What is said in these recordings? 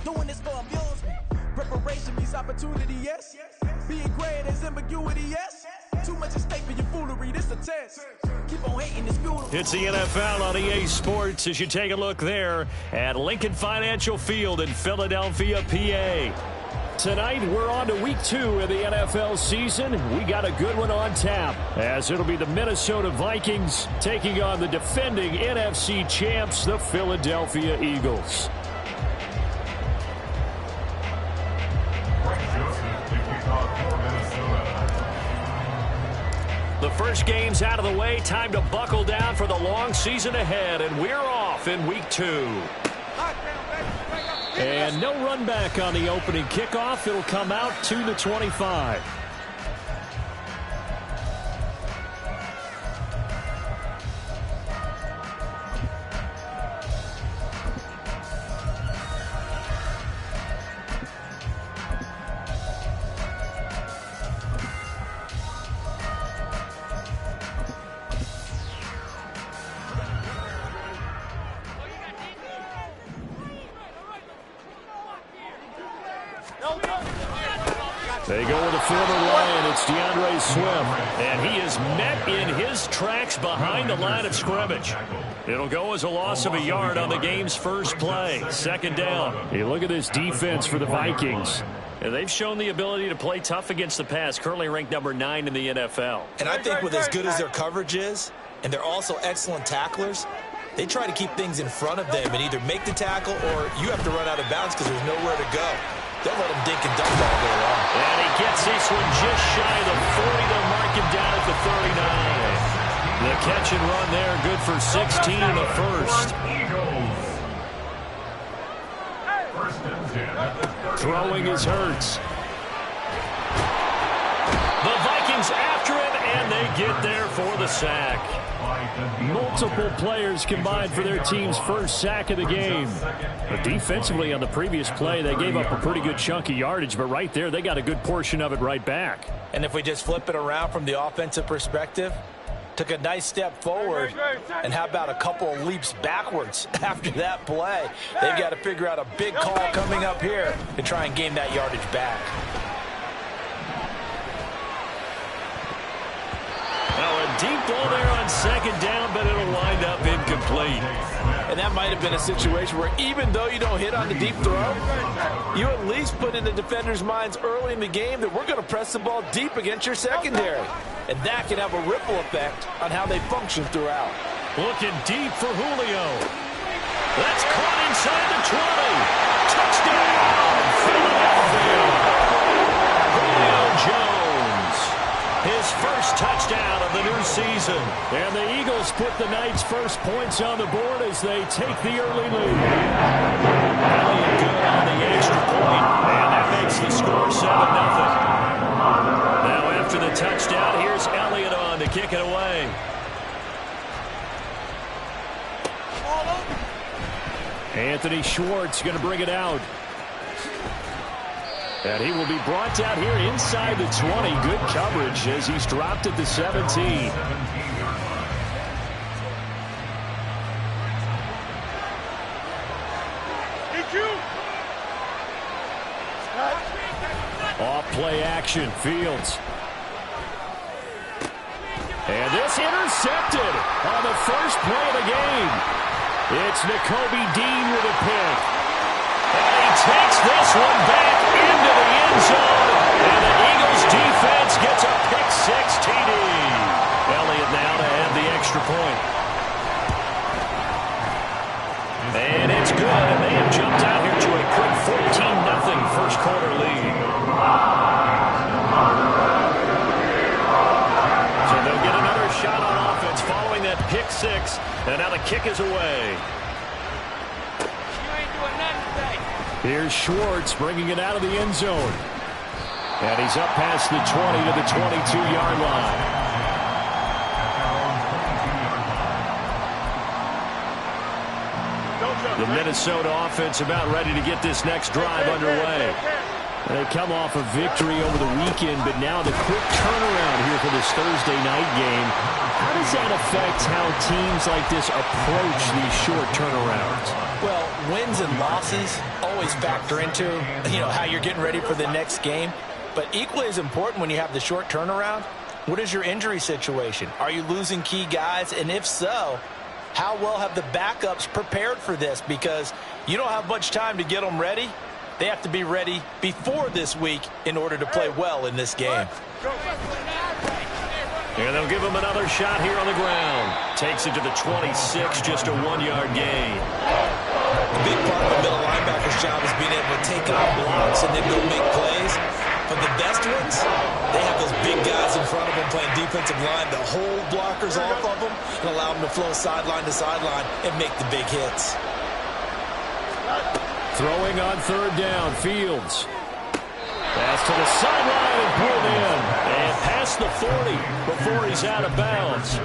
Doing this for amusement. Preparation means opportunity, yes. Being great is ambiguity, yes. Too much at stake for your foolery, this a test. Keep on hating, it's beautiful. It's the NFL on EA Sports as you take a look there at Lincoln Financial Field in Philadelphia, PA. Tonight, we're on to week 2 of the NFL season. We got a good one on tap, as it'll be the Minnesota Vikings taking on the defending NFC champs, the Philadelphia Eagles. The first game's out of the way. Time to buckle down for the long season ahead, and we're off in week 2. And no run back on the opening kickoff. It'll come out to the 25. They go with a former Lion. It's DeAndre Swift. And he is met in his tracks behind the line of scrimmage. It'll go as a loss of a yard on the game's first play. Second down. Hey, look at this defense for the Vikings. And they've shown the ability to play tough against the pass, currently ranked number 9 in the NFL. And I think with as good as their coverage is, and they're also excellent tacklers, they try to keep things in front of them and either make the tackle or you have to run out of bounds because there's nowhere to go. They'll let him dink and dunk all day long. And he gets this one just shy of the 40. They'll mark him down at the 39. The catch and run there, good for 16 in the first. Throwing is Hurts. The Vikings after him, and they get there for the sack. Multiple players combined for their team's first sack of the game. But defensively on the previous play, they gave up a pretty good chunk of yardage, but right there, they got a good portion of it right back. And if we just flip it around from the offensive perspective, took a nice step forward, and how about a couple of leaps backwards after that play? They've got to figure out a big call coming up here to try and gain that yardage back. Now a deep ball there on second down, but it'll wind up incomplete. And that might have been a situation where even though you don't hit on the deep throw, you at least put in the defender's minds early in the game that we're going to press the ball deep against your secondary. And that can have a ripple effect on how they function throughout. Looking deep for Julio. That's caught inside the 20. Touchdown, Philadelphia. Julio Jones. His first touchdown of the new season. And the Eagles put the Knights' first points on the board as they take the early lead. Elliott good on the extra point, and that makes the score 7-0. Now after the touchdown, here's Elliott on to kick it away. Anthony Schwartz going to bring it out. And he will be brought down here inside the 20. Good coverage as he's dropped at the 17. Off play action, Fields. And this intercepted on the first play of the game. It's Nakobe Dean with a pick. And he takes this one back into the end zone. And the Eagles defense gets a pick-6 TD. Elliott now to add the extra point. And it's good. And they have jumped out here to a quick 14-0 first quarter lead. So they'll get another shot on offense following that pick-6. And now the kick is away. Here's Schwartz bringing it out of the end zone. And he's up past the 20 to the 22-yard line. The Minnesota offense about ready to get this next drive underway. They come off a victory over the weekend, but now the quick turnaround here for this Thursday night game. does that affect how teams like this approach these short turnarounds? Well, wins and losses always factor into, how you're getting ready for the next game. But equally as important when you have the short turnaround, what is your injury situation? Are you losing key guys? And if so, how well have the backups prepared for this? Because you don't have much time to get them ready. They have to be ready before this week in order to play well in this game. And they'll give him another shot here on the ground. Takes it to the 26, just a 1-yard gain. A big part of the middle linebacker's job is being able to take on blocks and then go make plays. But the best ones, they have those big guys in front of them playing defensive line that hold blockers off of them and allow them to flow sideline to sideline and make the big hits. Throwing on third down, Fields. Pass to the sideline and pulled in. And past the 40 before he's out of bounds.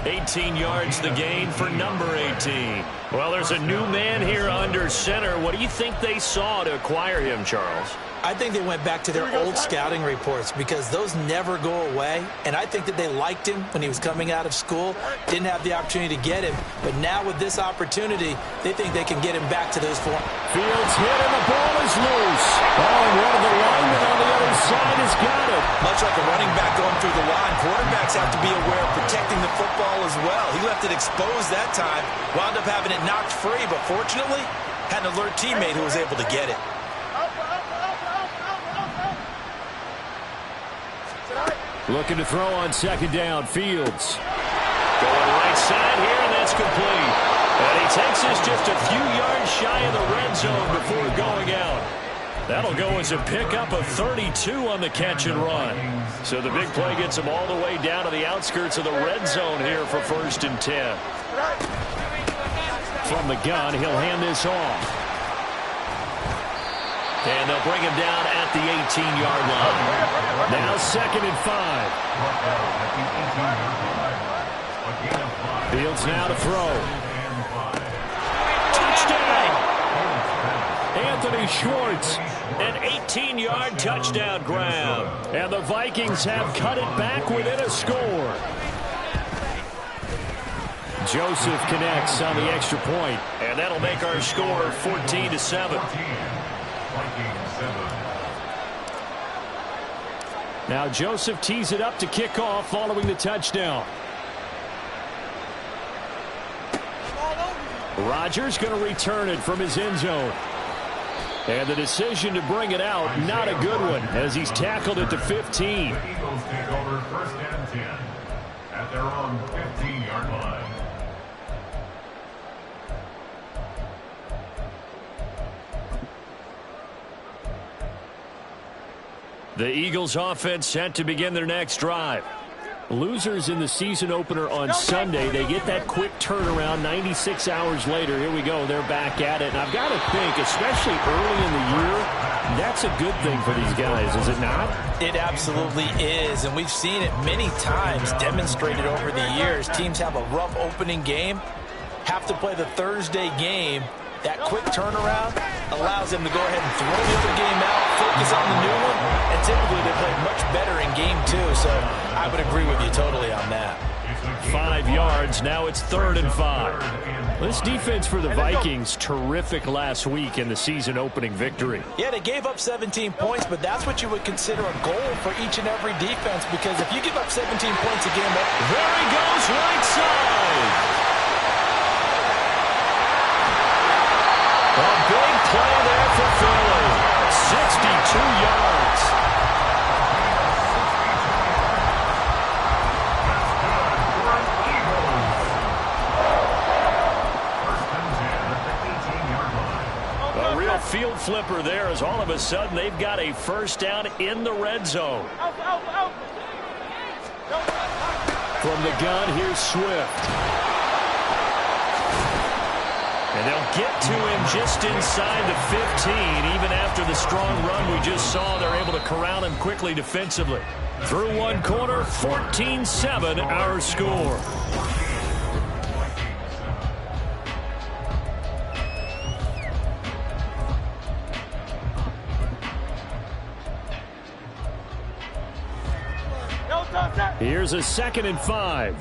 18 yards the gain for number 18. Well, there's a new man here under center. What do you think they saw to acquire him, Charles? I think they went back to their old scouting reports because those never go away. And I think that they liked him when he was coming out of school. Didn't have the opportunity to get him. But now with this opportunity, they think they can get him back to those four. Fields hit and the ball is loose. Oh, and one of the linemen on the other side has got it. Much like a running back going through the line, quarterbacks have to be aware of protecting the football as well. He left it exposed that time. Wound up having it knocked free, but fortunately, had an alert teammate who was able to get it. Looking to throw on second down, Fields. Going right side here, and that's complete. And he takes us just a few yards shy of the red zone before going out. That'll go as a pickup of 32 on the catch and run. So the big play gets him all the way down to the outskirts of the red zone here for 1st and 10. From the gun, he'll hand this off. And they'll bring him down at the 18-yard line. Now 2nd and 5. Fields now to throw. Touchdown! Anthony Schwartz, an 18-yard touchdown grab. And the Vikings have cut it back within a score. Joseph connects on the extra point, and that'll make our score 14-7. Now Joseph tees it up to kick off following the touchdown. Rodgers going to return it from his end zone. And the decision to bring it out, not a good one, as he's tackled at the 15. Eagles take over 1st and 10 at their own 15-yard line. The Eagles offense set to begin their next drive. Losers in the season opener on Sunday. They get that quick turnaround 96 hours later. Here we go. They're back at it. And I've got to think, especially early in the year, that's a good thing for these guys, is it not? It absolutely is. And we've seen it many times demonstrated over the years. Teams have a rough opening game, have to play the Thursday game. That quick turnaround allows them to go ahead and throw the other game out, focus on the new one, and typically they play much better in game 2. So I would agree with you totally on that. 5 yards. Now it's 3rd and 5. This defense for the Vikings, terrific last week in the season-opening victory. Yeah, they gave up 17 points, but that's what you would consider a goal for each and every defense, because if you give up 17 points a game, there he goes right side. A big play there for Philly. 62 yards. A real field flipper there, as all of a sudden they've got a first down in the red zone. From the gun, here's Swift. And they'll get to him just inside the 15. Even after the strong run we just saw, they're able to corral him quickly defensively. Through one corner, 14-7 our score. Here's a 2nd and 5.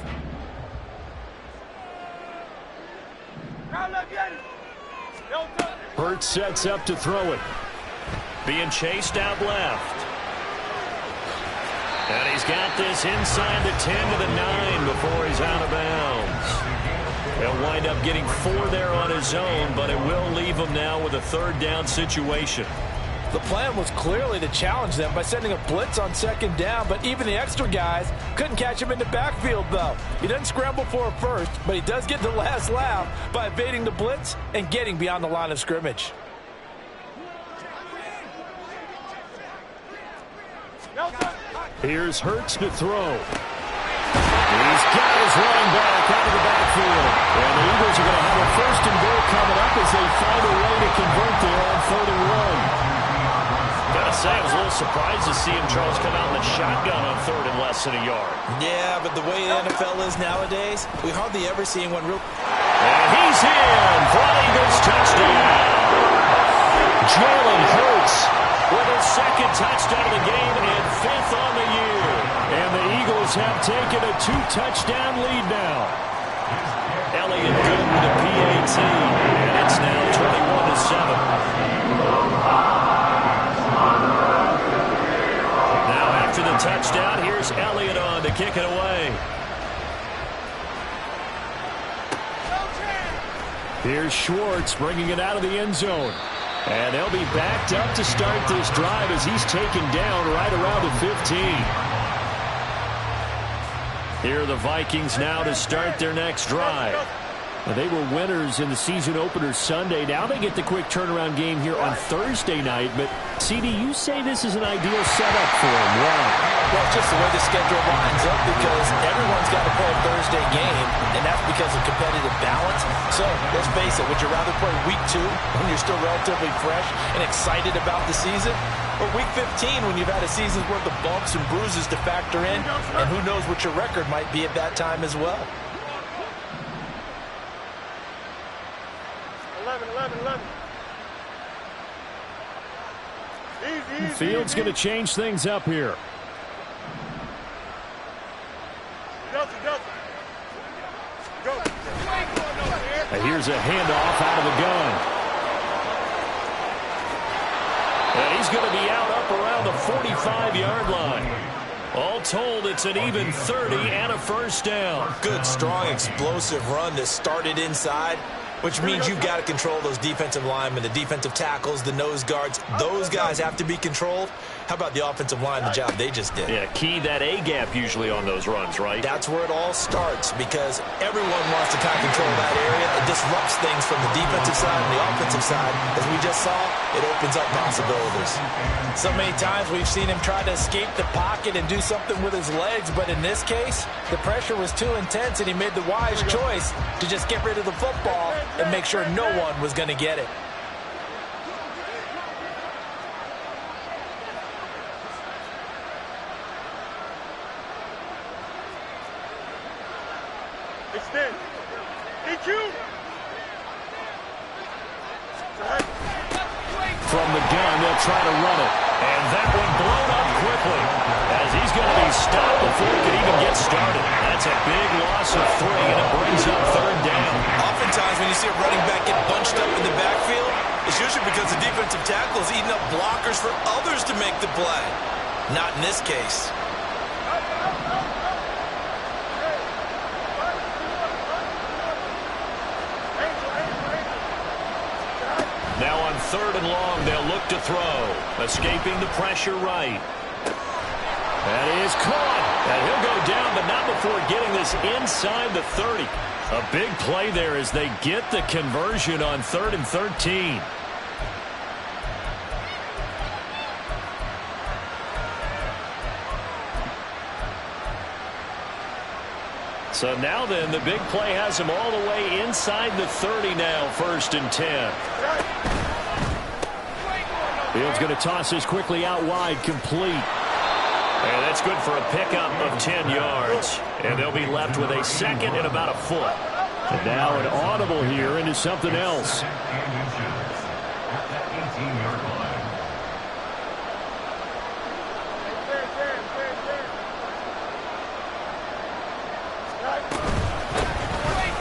Hurts sets up to throw it. Being chased out left. And he's got this inside the 10 to the 9 before he's out of bounds. He'll wind up getting 4 there on his own, but it will leave him now with a third down situation. The plan was clearly to challenge them by sending a blitz on second down, but even the extra guys couldn't catch him in the backfield, though. He doesn't scramble for a first, but he does get the last laugh by evading the blitz and getting beyond the line of scrimmage. Here's Hurts to throw. He's got his running back out of the backfield. And the Eagles are going to have a first and goal coming up as they find a way to convert there on 3rd and 1. Gotta say, I was a little surprised to see him, Charles, come out in the shotgun on 3rd and less than a yard. Yeah, but the way the NFL is nowadays, we hardly ever see anyone real... And he's in for an Eagles touchdown. Jalen Hurts with his 2nd touchdown of the game and 5th on the year. And the Eagles have taken a 2-touchdown lead now. Elliott good with the PAT, and it's now 21-7. Now after the touchdown, here's Elliott on to kick it away. Here's Schwartz bringing it out of the end zone. And they'll be backed up to start this drive as he's taken down right around the 15. Here are the Vikings now to start their next drive. Now, they were winners in the season opener Sunday. Now they get the quick turnaround game here on Thursday night. But, CD, you say this is an ideal setup for them. Why? Well, it's just the way the schedule lines up because everyone's got to play a Thursday game, and that's because of competitive balance. So, let's face it, would you rather play week 2 when you're still relatively fresh and excited about the season? Or week 15 when you've had a season's worth of bumps and bruises to factor in, and who knows what your record might be at that time as well. 11. Easy. Fields going to change things up here. Go. And here's a handoff out of the gun. And he's going to be out up around the 45-yard line. All told, it's an even 30 and a first down. Good, strong, explosive run that started inside, which means you've got to control those defensive linemen, the defensive tackles, the nose guards. Those guys have to be controlled. How about the offensive line, the job they just did? Yeah, key that A-gap usually on those runs, right? That's where it all starts because everyone wants to kind of control that area. It disrupts things from the defensive side and the offensive side. As we just saw, it opens up possibilities. So many times we've seen him try to escape the pocket and do something with his legs, but in this case, the pressure was too intense and he made the wise choice to just get rid of the football and make sure no one was going to get it. Extend. DQ. From the gun, they'll try to run it. And that one blown up quickly as he's going to be stopped before he can even get started. That's a big loss of 3, and it brings up 3rd down. Oftentimes when you see a running back get bunched up in the backfield, it's usually because the defensive tackle is eating up blockers for others to make the play. Not in this case. Now on 3rd and long, they'll look to throw. Escaping the pressure right. That is caught. And he'll go down, but not before getting this inside the 30. A big play there as they get the conversion on 3rd and 13. So now then, the big play has him all the way inside the 30 now, 1st and 10. Fields going to toss this quickly out wide, complete. And that's good for a pickup of 10 yards. And they'll be left with a 2nd and about a foot. And now an audible here into something else.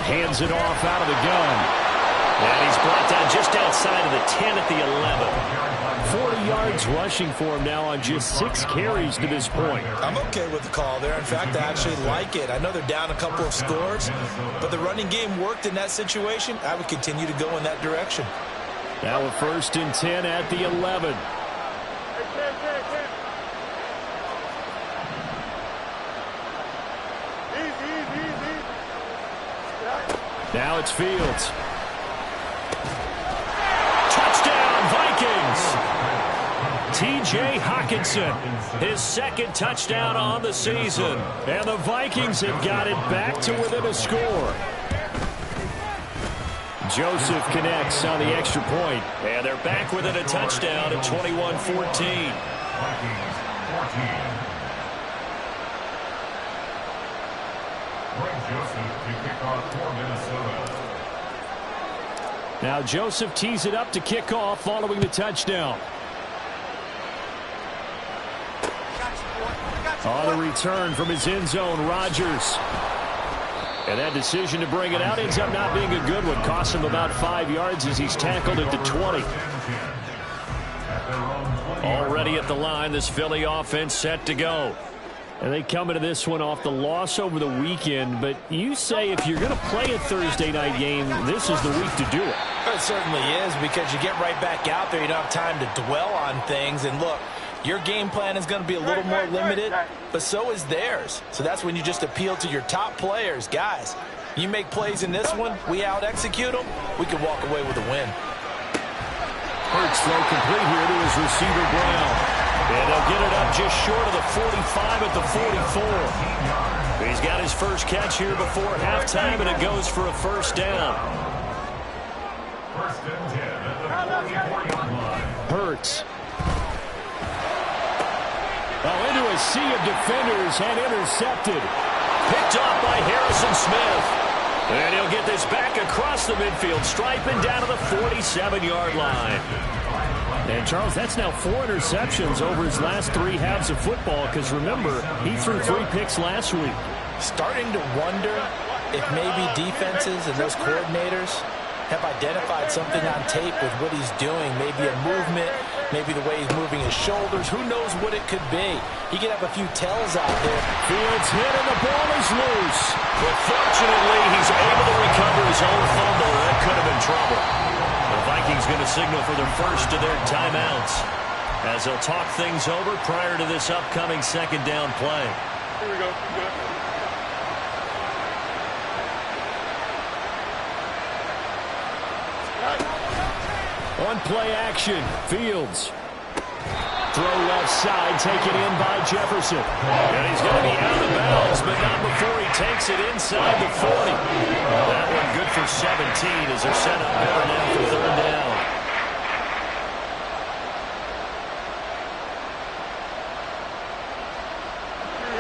Hands it off out of the gun. And he's brought down just outside of the 10 at the 11. 40 yards rushing for him now on just 6 carries to this point. I'm okay with the call there. In fact, I actually like it. I know they're down a couple of scores, but the running game worked in that situation. I would continue to go in that direction. Now a 1st and 10 at the 11. Now it's Fields. Touchdown, Vikings! T.J. Hockenson, his 2nd touchdown on the season. And the Vikings have got it back to within a score. Joseph connects on the extra point. And they're back within a touchdown at 21-14. Now Joseph tees it up to kick off following the touchdown. On the return from his end zone, Rodgers. And that decision to bring it out ends up not being a good one. Costs him about 5 yards as he's tackled at the 20. Already at the line, this Philly offense set to go. And they come into this one off the loss over the weekend. But you say if you're going to play a Thursday night game, this is the week to do it. It certainly is, because you get right back out there. You don't have time to dwell on things. And look, your game plan is going to be a little more limited, but so is theirs. So that's when you just appeal to your top players. Guys, you make plays in this one, we out-execute them, we can walk away with a win. Hurts throw complete here to his receiver, Brown. And they'll get it up just short of the 45 at the 44. He's got his first catch here before halftime, and it goes for a 1st down. 1st and 10 at the 44-yard line. Hurts. Oh, into a sea of defenders and intercepted. Picked off by Harrison Smith. And he'll get this back across the midfield stripe and down to the 47-yard line. And, Charles, that's now 4 interceptions over his last 3 halves of football, because, remember, he threw 3 picks last week. Starting to wonder if maybe defenses and those coordinators have identified something on tape with what he's doing. Maybe a movement, maybe the way he's moving his shoulders. Who knows what it could be? He could have a few tells out there. Fields hit and the ball is loose. But fortunately, he's able to recover his own fumble. That could have been trouble. The Vikings going to signal for their first of their timeouts as they'll talk things over prior to this upcoming 2nd down play. Here we go. Good. On play action, Fields. Throw left side, taken in by Jefferson. And he's going to be out of bounds, but not before he takes it inside the 40. That one good for 17 as they're set up better now for 3rd down.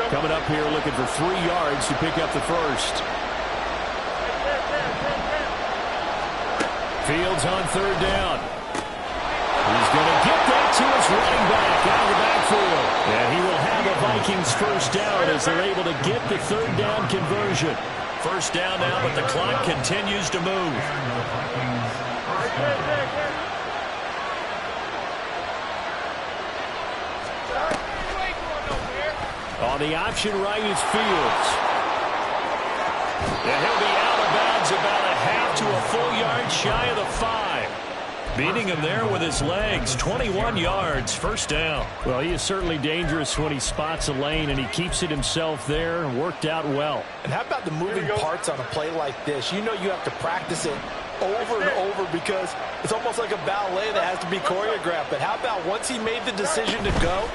Coming up here looking for 3 yards to pick up the 1st. Fields on 3rd down. He's going to get that to his running back out of the backfield. And he will have a Vikings 1st down as they're able to get the 3rd down conversion. 1st down now, but the clock continues to move. On the option right is Fields. And he'll be out of bounds about a half to a full yard shy of the 5. Beating him there with his legs. 21 yards, 1st down. Well, he is certainly dangerous when he spots a lane, and he keeps it himself there and worked out well. And how about the moving parts on a play like this? You know you have to practice it over and over because it's almost like a ballet that has to be choreographed. But how about once he made the decision to go,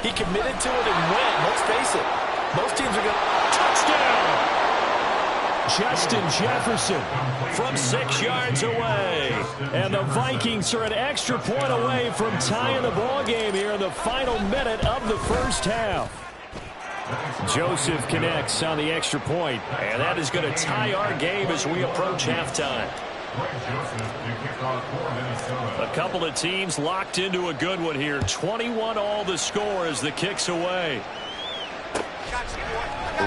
he committed to it and went. Let's face it, most teams are going to touchdown. Justin Jefferson from 6 yards away. And the Vikings are an extra point away from tying the ball game here in the final minute of the 1st half. Joseph connects on the extra point. And that is going to tie our game as we approach halftime. A couple of teams locked into a good one here. 21 all the score as the kick's away.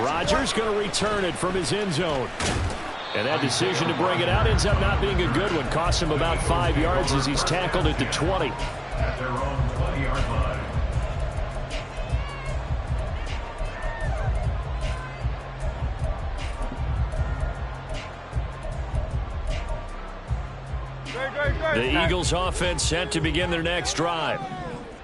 Rodgers going to return it from his end zone. And that decision to bring it out ends up not being a good one. Costs him about 5 yards as he's tackled at the 20. At their own 20-yard line. The Eagles offense set to begin their next drive.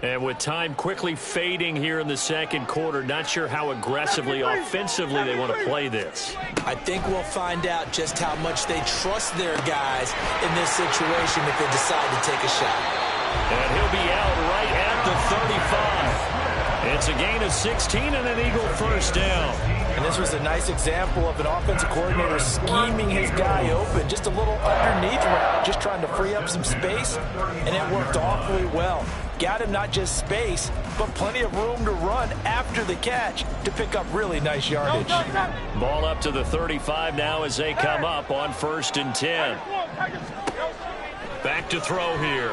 And with time quickly fading here in the second quarter, not sure how aggressively, offensively they want to play this. I think we'll find out just how much they trust their guys in this situation if they decide to take a shot. And he'll be out right at the 35. It's a gain of 16 and an Eagle first down. And this was a nice example of an offensive coordinator scheming his guy open. Just a little underneath route, just trying to free up some space, and it worked awfully well. Got him not just space, but plenty of room to run after the catch to pick up really nice yardage. Ball up to the 35 now as they come up on 1st and 10. Back to throw here.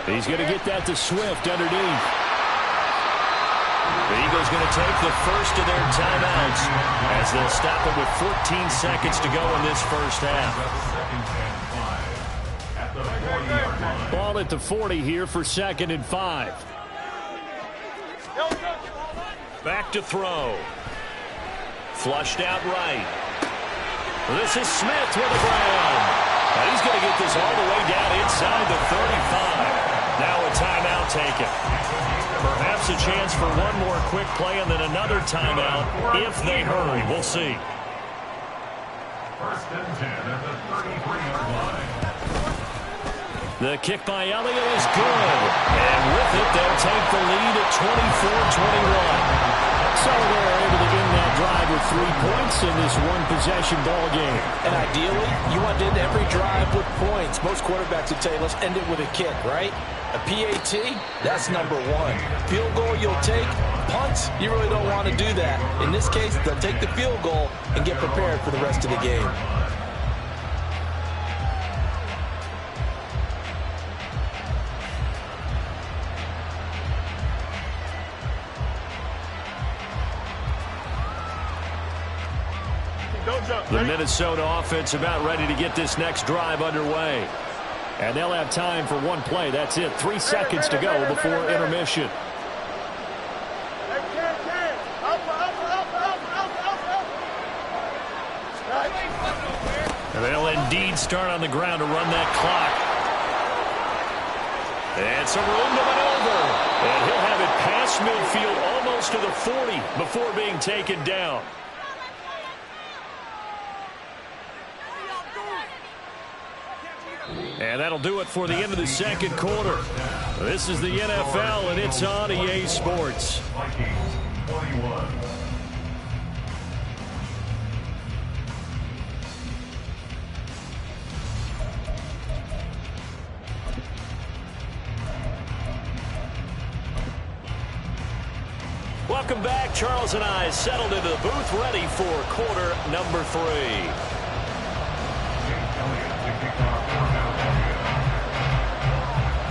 He's going to get that to Swift underneath. The Eagles going to take the first of their timeouts as they'll stop it with 14 seconds to go in this first half. Ball at the 40 here for 2nd and 5. Back to throw. Flushed out right. This is Smith with the ground. Now he's going to get this all the way down inside the 35. Now a timeout taken. Perhaps a chance for one more quick play and then another timeout if they hurry. We'll see. 1st and 10 at the 33-yard line. The kick by Elliott is good. And with it, they'll take the lead at 24-21. So they're able to end that drive with 3 points in this one-possession ball game. And ideally, you want to end every drive with points. Most quarterbacks would tell you, let's end it with a kick, right? A PAT, that's number 1. Field goal you'll take. Punts, you really don't want to do that. In this case, they'll take the field goal and get prepared for the rest of the game. The Minnesota offense about ready to get this next drive underway. And they'll have time for one play. That's it. 3 seconds to go before intermission. And they'll indeed start on the ground to run that clock. And some room to maneuver. And he'll have it past midfield almost to the 40 before being taken down. And that'll do it for the end of the second quarter. This is the NFL, and it's on EA Sports. Vikings 21. Welcome back. Charles and I settled into the booth ready for quarter number 3.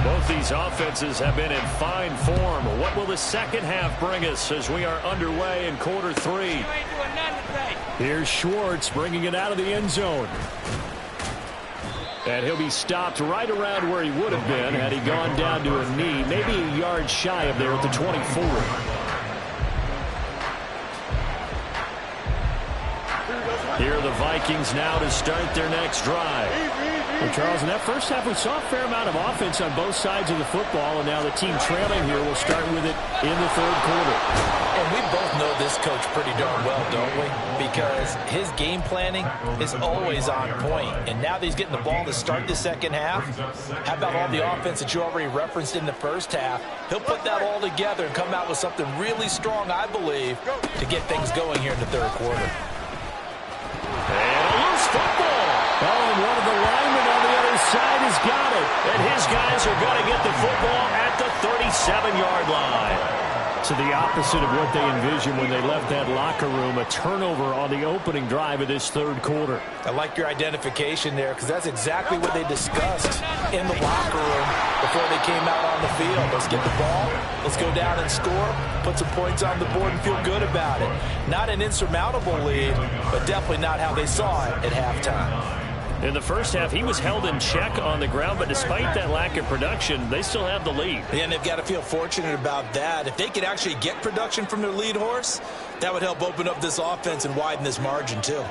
Both these offenses have been in fine form. What will the second half bring us as we are underway in quarter 3? Here's Schwartz bringing it out of the end zone. And he'll be stopped right around where he would have been had he gone down to a knee, maybe a yard shy of there at the 24. Here are the Vikings now to start their next drive. Well, Charles, in that first half, we saw a fair amount of offense on both sides of the football, and now the team trailing here will start with it in the third quarter. And we both know this coach pretty darn well, don't we? Because his game planning is always on point. And now that he's getting the ball to start the second half, how about all the offense that you already referenced in the first half? He'll put that all together and come out with something really strong, I believe, to get things going here in the third quarter. And a loose football. Oh, and one of the linemen on the other side has got it. And his guys are going to get the football at the 37-yard line. So the opposite of what they envisioned when they left that locker room, a turnover on the opening drive of this third quarter. I like your identification there because that's exactly what they discussed in the locker room before they came out on the field. Let's get the ball, let's go down and score, put some points on the board and feel good about it. Not an insurmountable lead, but definitely not how they saw it at halftime. In the first half, he was held in check on the ground, but despite that lack of production, they still have the lead. Yeah, and they've got to feel fortunate about that. If they could actually get production from their lead horse, that would help open up this offense and widen this margin, too.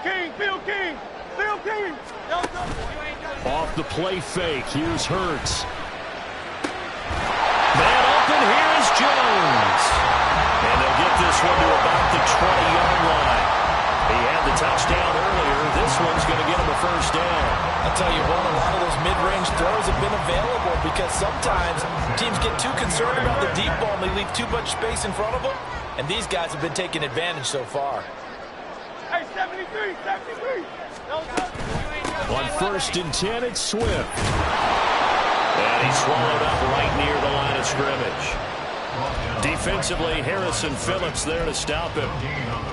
King, Phil King, Phil King. Off the play fake, here's Hurts. Man open, here is Jones. And they'll get this one to about the 20-yard line. He had the touchdown earlier. This one's going to get him a first down. I'll tell you what, a lot of those mid-range throws have been available because sometimes teams get too concerned about the deep ball and they leave too much space in front of them. And these guys have been taking advantage so far. Hey, 73, 73. On 1st and 10, it's Swift. And he's swallowed up right near the line of scrimmage. Defensively, Harrison Phillips there to stop him.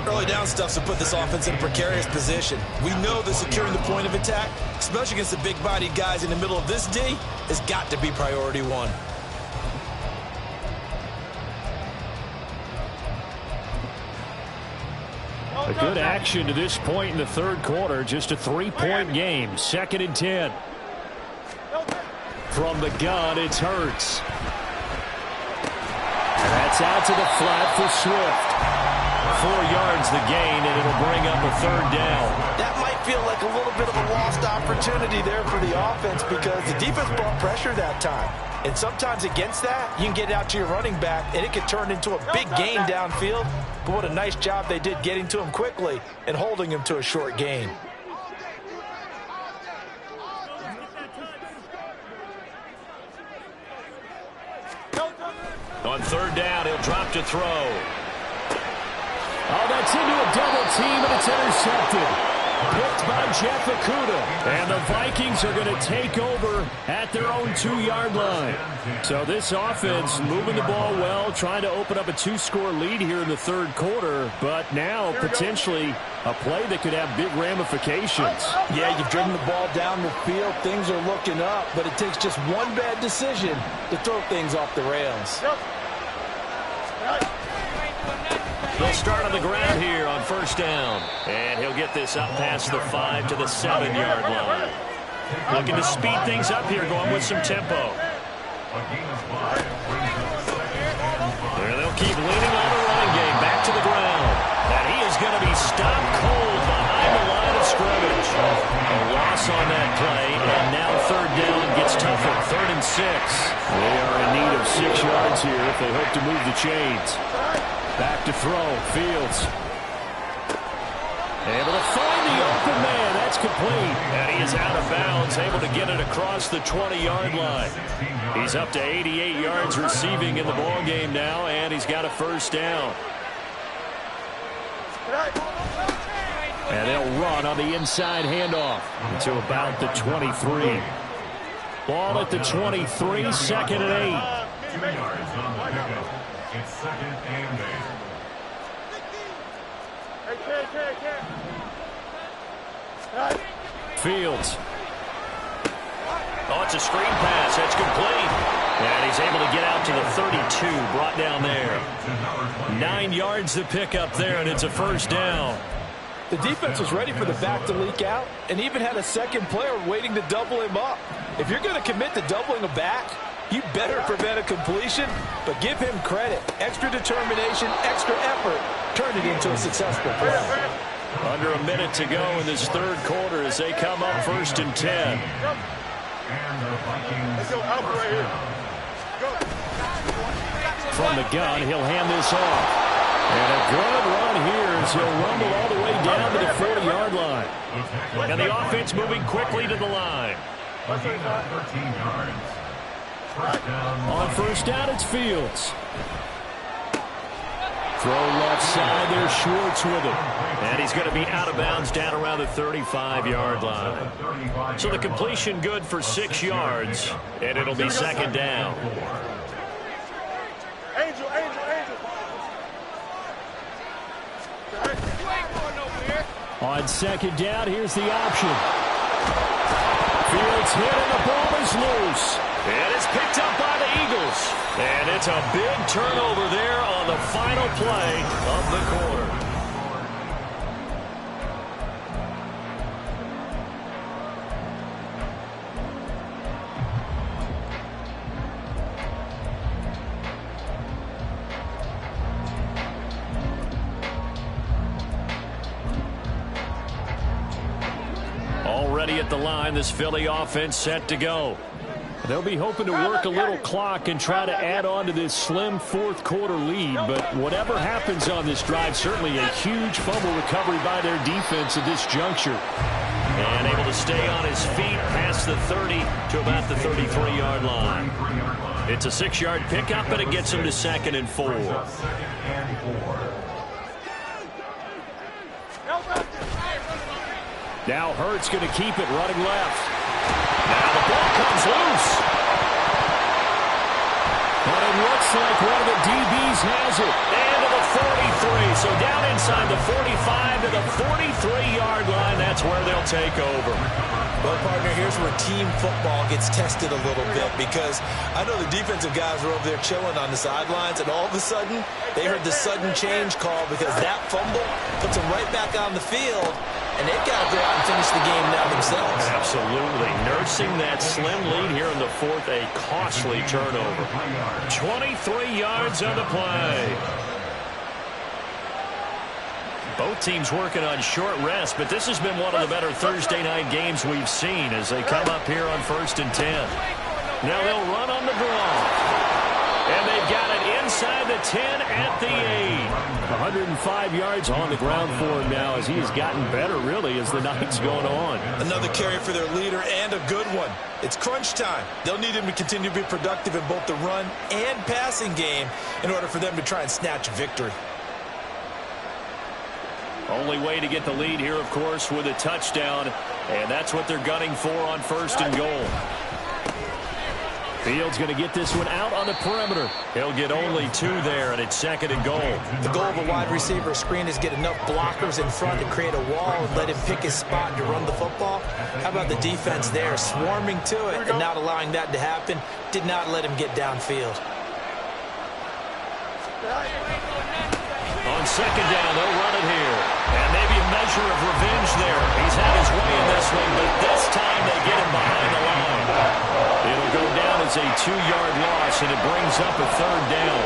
Early down stuffs will put this offense in a precarious position. We know that securing the point of attack, especially against the big-bodied guys in the middle of this D, has got to be priority one. A good action to this point in the third quarter. Just a 3-point game. 2nd and 10. From the gun, it's Hurts. And that's out to the flat for Swift. 4 yards the gain, and it'll bring up a third down. That might feel like a little bit of a lost opportunity there for the offense because the defense brought pressure that time. And sometimes against that, you can get out to your running back, and it could turn into a big gain downfield. But what a nice job they did getting to him quickly and holding him to a short gain. On 3rd down, he'll drop to throw. Oh, that's into a double team, and it's intercepted. Picked by Jeff Okudah. And the Vikings are going to take over at their own 2-yard line. So this offense moving the ball well, trying to open up a 2-score lead here in the third quarter. But now potentially a play that could have big ramifications. Yeah, you've driven the ball down the field. Things are looking up, but it takes just one bad decision to throw things off the rails. They'll start on the ground here on 1st down. And he'll get this up past the 5 to the 7-yard line. Looking to speed things up here, going with some tempo. There they'll keep leaning on the running game. Back to the ground. And he is going to be stopped cold behind the line of scrimmage. A loss on that play. And now 3rd down gets tougher. 3rd and 6. They are in need of 6 yards here if they hope to move the chains. Back to throw, Fields. Able to find the open man. That's complete. And he is out of bounds, able to get it across the 20-yard line. He's up to 88 yards receiving in the ballgame now, and he's got a first down. And they'll run on the inside handoff to about the 23. Ball at the 23, 2nd and 8. 2 yards on the pickup. It's 2nd and 8. Fields. Oh, it's a screen pass. That's complete. And he's able to get out to the 32. Brought down there. 9 yards to pick up there, and it's a first down. The defense was ready for the back to leak out and even had a second player waiting to double him up. If you're going to commit to doubling a back, you better prevent a completion, but give him credit. Extra determination, extra effort, turned it into a successful play. Under a minute to go in this third quarter as they come up 1st and 10. And the Vikings. From the gun, he'll hand this off. And a good run here as he'll rumble all the way down to the 40-yard line. And the offense moving quickly to the line. 13 yards. On 1st down, it's Fields. Throw left side there, Schwartz with it. And he's going to be out of bounds down around the 35-yard line. So the completion good for 6 yards, and it'll be 2nd down. On second down, here's the option. Fields hit and the ball is loose. And it's picked up by the Eagles. And it's a big turnover there on the final play of the quarter. Already at the line, this Philly offense set to go. They'll be hoping to work a little clock and try to add on to this slim fourth quarter lead. But whatever happens on this drive, certainly a huge fumble recovery by their defense at this juncture. And able to stay on his feet past the 30 to about the 33-yard line. It's a 6-yard pickup, and it gets him to 2nd and 4. Now Hurts going to keep it running left. Now the ball comes loose. But it looks like one of the DBs has it. And to the 43. So down inside the 45 to the 43-yard line. That's where they'll take over. Well, partner, here's where team football gets tested a little bit, because I know the defensive guys were over there chilling on the sidelines, and all of a sudden, they heard the sudden change call because that fumble puts them right back on the field, and they've got to go out and finish the game now themselves. Absolutely. Nursing that slim lead here in the fourth, a costly turnover. 23 yards on the play. Both teams working on short rest, but this has been one of the better Thursday night games we've seen as they come up here on 1st and 10. Now they'll run on the draw. And they've got it inside the 10 at the 8. 105 yards on the ground for him now as he has gotten better, really, as the night's going on. Another carry for their leader, and a good one. It's crunch time. They'll need him to continue to be productive in both the run and passing game in order for them to try and snatch victory. Only way to get the lead here, of course, with a touchdown, and that's what they're gunning for on 1st and goal. Fields going to get this one out on the perimeter. He'll get only 2 there, and it's 2nd and goal. The goal of a wide receiver screen is get enough blockers in front to create a wall and let him pick his spot to run the football. How about the defense there, swarming to it and not allowing that to happen? Did not let him get downfield. On 2nd down, they'll run it here. And maybe a measure of revenge there. He's had his way in this one, but this time they get him behind the line. It'll go down as a 2-yard loss, and it brings up a 3rd down.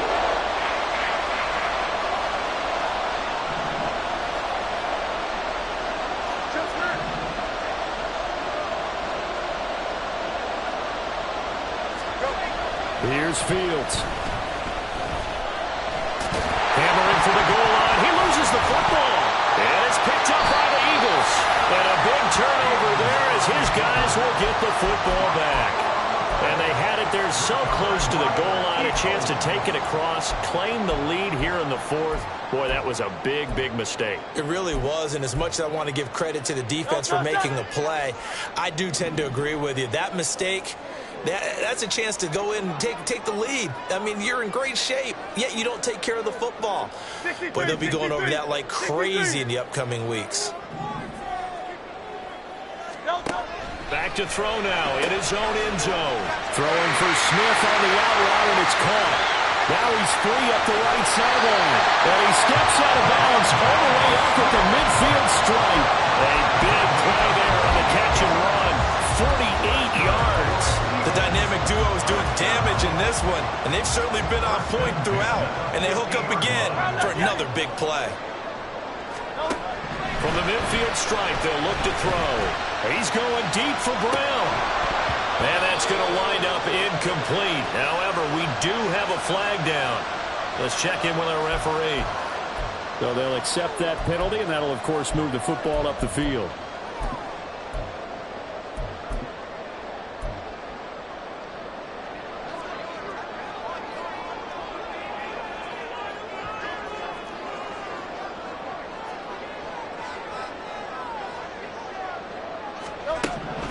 Here's Fields. Hammering for the goal line. He loses the football. And it's picked up by the Eagles. And a big turnover there as his guys will get the football back. And they had it there so close to the goal line. A chance to take it across, claim the lead here in the 4th. Boy, that was a big, big mistake. It really was, and as much as I want to give credit to the defense for making the play, I do tend to agree with you. That mistake, that's a chance to go in and take the lead. I mean, you're in great shape, yet you don't take care of the football. But they'll be going over that like crazy in the upcoming weeks. Back to throw now in his own end zone. Throwing for Smith on the out route, and it's caught. Now he's free up the right sideline. And he steps out of bounds all the way up at the midfield stripe. A big play there on the catch and run. 48 yards. The dynamic duo is doing damage in this one, and they've certainly been on point throughout. And they hook up again for another big play. From the midfield stripe, they'll look to throw. He's going deep for Brown. And that's going to wind up incomplete. However, we do have a flag down. Let's check in with our referee. So they'll accept that penalty, and that'll, of course, move the football up the field.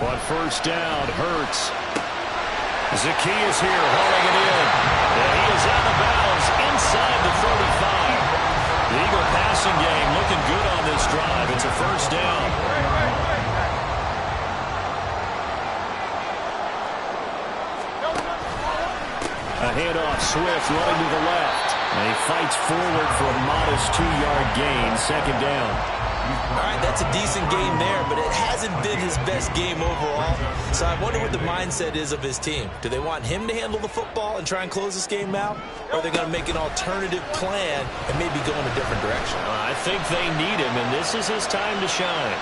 On 1st down, Hurts. Zacchaeus here hauling it in. And he is out of bounds inside the 35. The Eagle passing game looking good on this drive. It's It's a first down. A handoff, Swift running to the left. And he fights forward for a modest 2-yard gain, second down. All right, that's a decent game there, but it hasn't been his best game overall. So I wonder what the mindset is of his team. Do they want him to handle the football and try and close this game out? Or are they going to make an alternative plan and maybe go in a different direction? I think they need him, and this is his time to shine.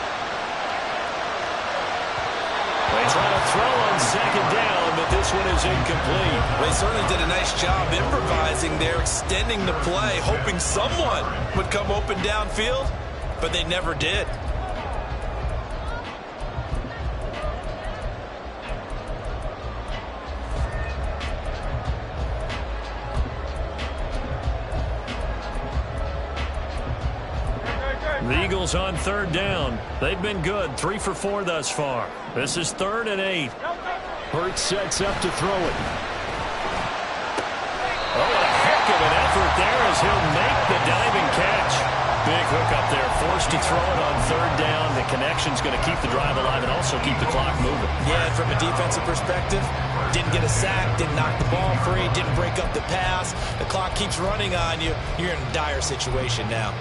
They try to throw on second down, but this one is incomplete. They certainly did a nice job improvising there, extending the play, hoping someone would come open downfield, but they never did. The Eagles on third down. They've been good, 3 for 4 thus far. This is 3rd and 8. Hurts sets up to throw it. Oh, a heck of an effort there as he'll make the diving catch. Big hook up there, forced to throw it on third down. The connection's going to keep the drive alive and also keep the clock moving. Yeah, and from a defensive perspective, didn't get a sack, didn't knock the ball free, didn't break up the pass. The clock keeps running on you. You're in a dire situation now.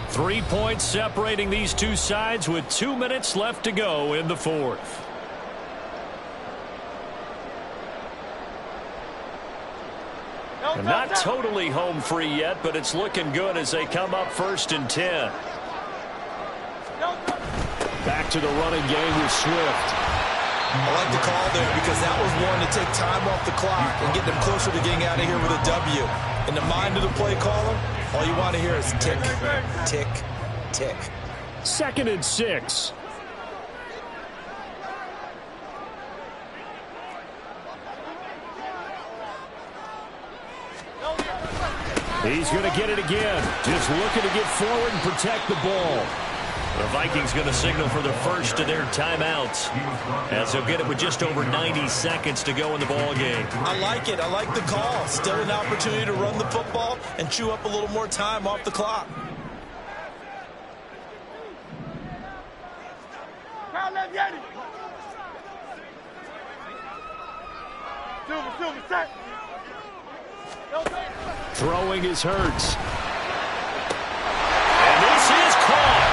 3 points separating these two sides with 2 minutes left to go in the fourth. And not totally home free yet, but it's looking good as they come up 1st and 10. Back to the running game with Swift. I like the call there because that was one to take time off the clock and get them closer to getting out of here with a W. In the mind of the play caller, all you want to hear is tick, tick, tick. 2nd and 6. He's going to get it again. Just looking to get forward and protect the ball. The Vikings going to signal for the first of their timeouts, as they'll get it with just over 90 seconds to go in the ball game. I like it. I like the call. Still an opportunity to run the football and chew up a little more time off the clock. Throwing is Hurts. And this is caught.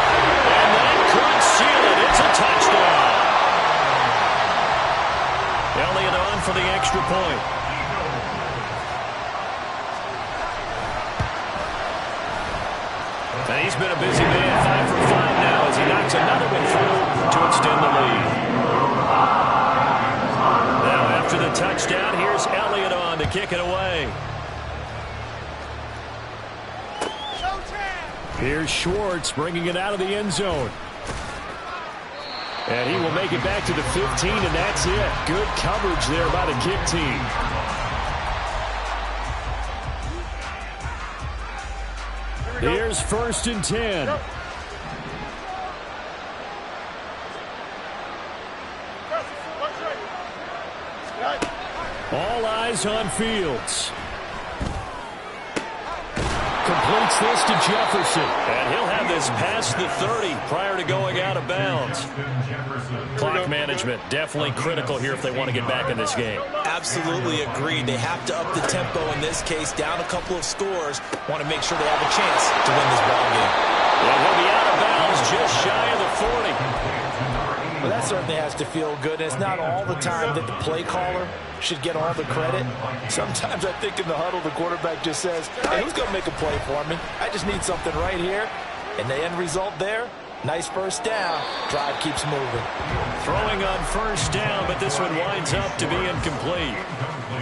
And that could seal it. It's a touchdown. Elliott on for the extra point. And he's been a busy man, 5 for 5 now as he knocks another one through to extend the lead. Now after the touchdown, here's Elliott on to kick it away. Here's Schwartz bringing it out of the end zone. And he will make it back to the 15, and that's it. Good coverage there by the kick team. Here's 1st and 10. All eyes on Fields. Completes this to Jefferson. And he'll have this past the 30 prior to going out of bounds. Clock management definitely critical here if they want to get back in this game. Absolutely agreed. They have to up the tempo in this case. Down a couple of scores. Want to make sure they have a chance to win this ball game. And he'll be out of bounds just shy of the 40. Well, that certainly has to feel good. And it's not all the time that the play caller should get all the credit. Sometimes I think in the huddle, the quarterback just says, hey, who's going to make a play for me? I just need something right here. And the end result there, nice first down. Drive keeps moving. Throwing on first down, but this one winds up to be incomplete.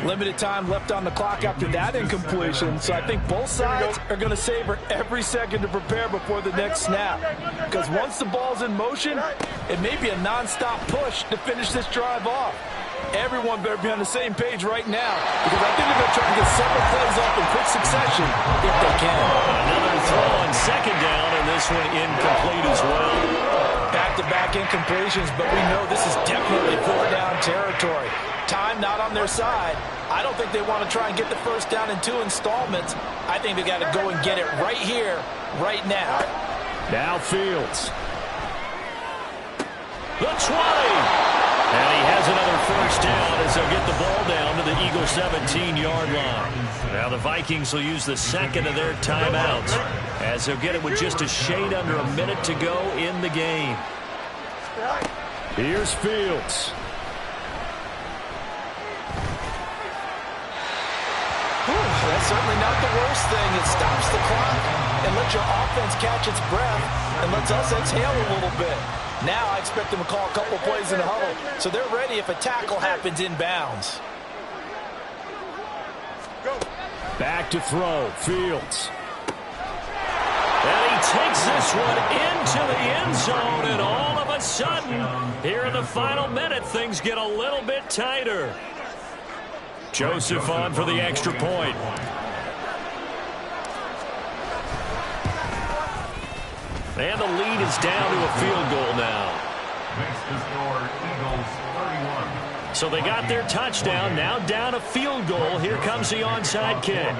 Limited time left on the clock after that incompletion, so I think both sides are going to savor every second to prepare before the next snap. Because once the ball's in motion, it may be a non-stop push to finish this drive off. Everyone better be on the same page right now, because I think they're going to try to get several plays off in quick succession if they can. Another throw on second down, and this one incomplete as well. Back back-to-back incompletions, but we know this is definitely four-down territory. Time not on their side. I don't think they want to try and get the first down in 2 installments. I think they got to go and get it right here, right now. Now Fields. The 20. And he has another first down as they'll get the ball down to the Eagles' 17-yard line. Now the Vikings will use the second of their timeouts as they'll get it with just a shade under a minute to go in the game. Here's Fields. That's certainly not the worst thing. It stops the clock and lets your offense catch its breath and lets us exhale a little bit. Now I expect them to call a couple plays in the huddle, so they're ready if a tackle happens inbounds. Back to throw, Fields. And he takes this one into the end zone, and all of a sudden, here in the final minute, things get a little bit tighter. Joseph on for the extra point. And the lead is down to a field goal now. Makes the score Eagles 31. So they got their touchdown, now down a field goal. Here comes the onside kick.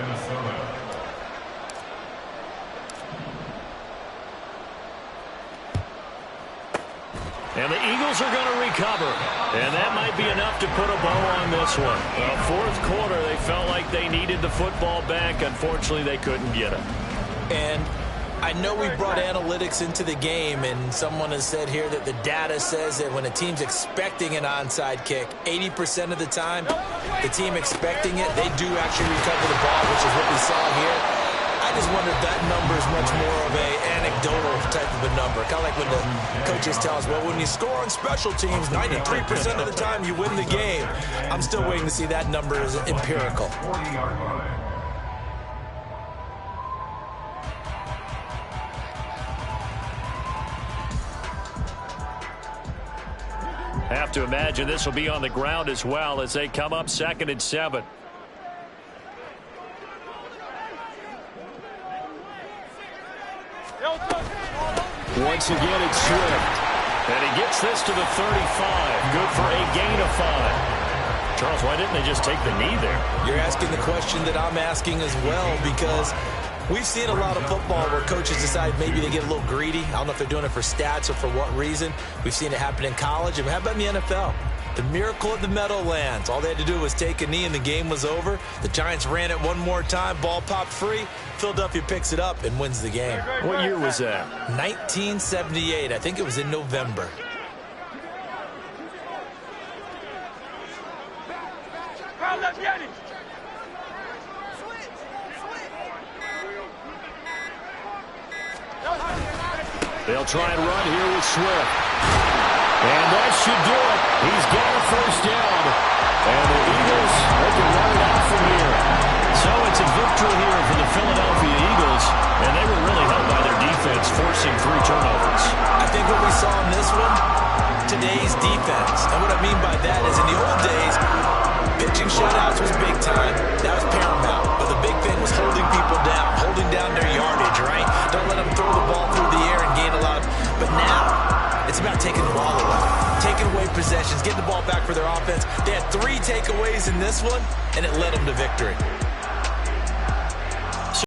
And the Eagles are going to recover. And that might be enough to put a bow on this one. Well, fourth quarter, they felt like they needed the football back. Unfortunately, they couldn't get it. And I know we brought analytics into the game, and someone has said here that the data says that when a team's expecting an onside kick, 80% of the time, the team expecting it, they do actually recover the ball, which is what we saw here. I just wonder if that number is much more of a anecdotal type of a number. Kind of like when the coaches tell us, well, when you score on special teams, 93% of the time you win the game. I'm still waiting to see that number as empirical. 40-yard line. Have to imagine this will be on the ground as well as they come up 2nd and 7. Once again, it's Swift. And he gets this to the 35. Good for a gain of 5. Charles, why didn't they just take the knee there? You're asking the question that I'm asking as well, because we've seen a lot of football where coaches decide maybe they get a little greedy. I don't know if they're doing it for stats or for what reason. We've seen it happen in college. And how about in the NFL? The miracle of the Meadowlands. All they had to do was take a knee and the game was over. The Giants ran it one more time. Ball popped free. Philadelphia picks it up and wins the game. What year was that? 1978. I think it was in November. They'll try and run here with Swift. And that should do it. He's got a first down. And the Eagles, they can run it out from here. So it's a victory here for the Philadelphia Eagles. And they were really helped by their defense, forcing 3 turnovers. I think what we saw in this one, today's defense. And what I mean by that is in the old days, pitching shutouts was big time. That was paramount. But the big thing was holding people down, holding down their yardage, right? Don't let them throw the ball through the air and gain a lot. But now, it's about taking the ball away, taking away possessions, getting the ball back for their offense. They had 3 takeaways in this one, and it led them to victory.